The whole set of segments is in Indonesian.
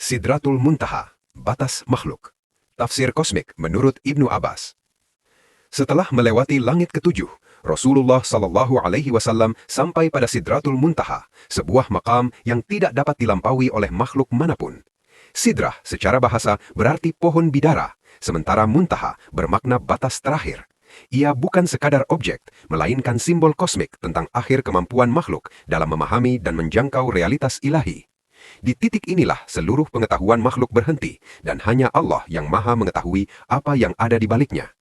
Sidratul Muntaha, batas makhluk. Tafsir kosmik menurut Ibnu Abbas. Setelah melewati langit ketujuh, Rasulullah SAW sampai pada Sidratul Muntaha, sebuah makam yang tidak dapat dilampaui oleh makhluk manapun. Sidrah secara bahasa berarti pohon bidara, sementara muntaha bermakna batas terakhir. Ia bukan sekadar objek, melainkan simbol kosmik tentang akhir kemampuan makhluk dalam memahami dan menjangkau realitas ilahi. Di titik inilah seluruh pengetahuan makhluk berhenti, dan hanya Allah yang maha mengetahui apa yang ada di baliknya.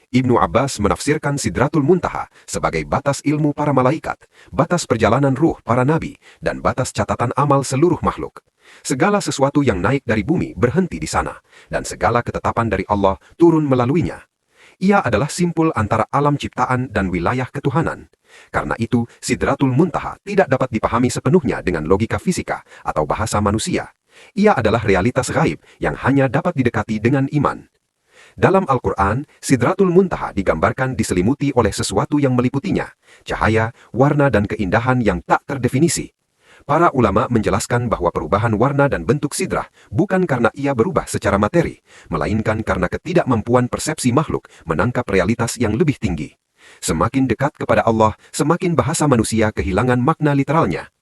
Ibnu Abbas menafsirkan Sidratul Muntaha sebagai batas ilmu para malaikat, batas perjalanan ruh para nabi, dan batas catatan amal seluruh makhluk. Segala sesuatu yang naik dari bumi berhenti di sana, dan segala ketetapan dari Allah turun melaluinya. Ia adalah simpul antara alam ciptaan dan wilayah ketuhanan. Karena itu, Sidratul Muntaha tidak dapat dipahami sepenuhnya dengan logika fisika atau bahasa manusia. Ia adalah realitas gaib yang hanya dapat didekati dengan iman. Dalam Al-Quran, Sidratul Muntaha digambarkan diselimuti oleh sesuatu yang meliputinya, cahaya, warna dan keindahan yang tak terdefinisi. Para ulama menjelaskan bahwa perubahan warna dan bentuk sidrah bukan karena ia berubah secara materi, melainkan karena ketidakmampuan persepsi makhluk menangkap realitas yang lebih tinggi. Semakin dekat kepada Allah, semakin bahasa manusia kehilangan makna literalnya.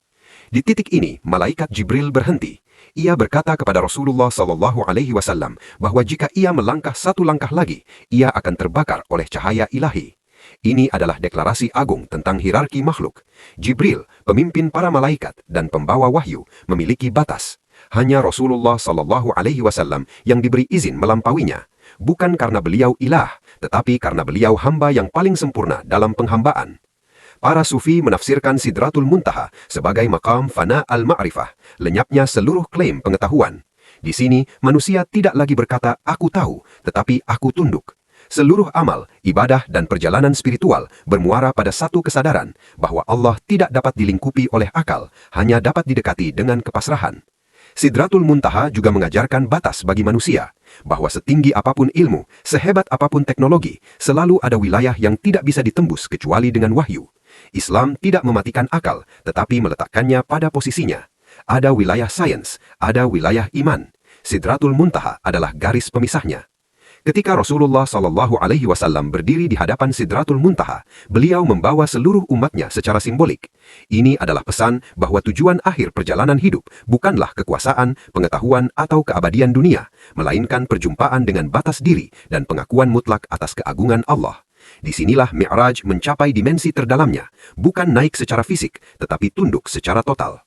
Di titik ini, malaikat Jibril berhenti. Ia berkata kepada Rasulullah SAW bahwa jika ia melangkah satu langkah lagi, ia akan terbakar oleh cahaya ilahi. Ini adalah deklarasi agung tentang hierarki makhluk. Jibril, pemimpin para malaikat dan pembawa wahyu, memiliki batas. Hanya Rasulullah SAW yang diberi izin melampauinya, bukan karena beliau ilah, tetapi karena beliau hamba yang paling sempurna dalam penghambaan. Para sufi menafsirkan Sidratul Muntaha sebagai maqam fana al-ma'rifah, lenyapnya seluruh klaim pengetahuan. Di sini, manusia tidak lagi berkata, "Aku tahu," tetapi "Aku tunduk." Seluruh amal, ibadah, dan perjalanan spiritual bermuara pada satu kesadaran bahwa Allah tidak dapat dilingkupi oleh akal, hanya dapat didekati dengan kepasrahan. Sidratul Muntaha juga mengajarkan batas bagi manusia, bahwa setinggi apapun ilmu, sehebat apapun teknologi, selalu ada wilayah yang tidak bisa ditembus kecuali dengan wahyu. Islam tidak mematikan akal, tetapi meletakkannya pada posisinya. Ada wilayah sains, ada wilayah iman. Sidratul Muntaha adalah garis pemisahnya. Ketika Rasulullah SAW berdiri di hadapan Sidratul Muntaha, beliau membawa seluruh umatnya secara simbolik. Ini adalah pesan bahwa tujuan akhir perjalanan hidup bukanlah kekuasaan, pengetahuan, atau keabadian dunia, melainkan perjumpaan dengan batas diri dan pengakuan mutlak atas keagungan Allah. Disinilah Mi'raj mencapai dimensi terdalamnya, bukan naik secara fisik, tetapi tunduk secara total.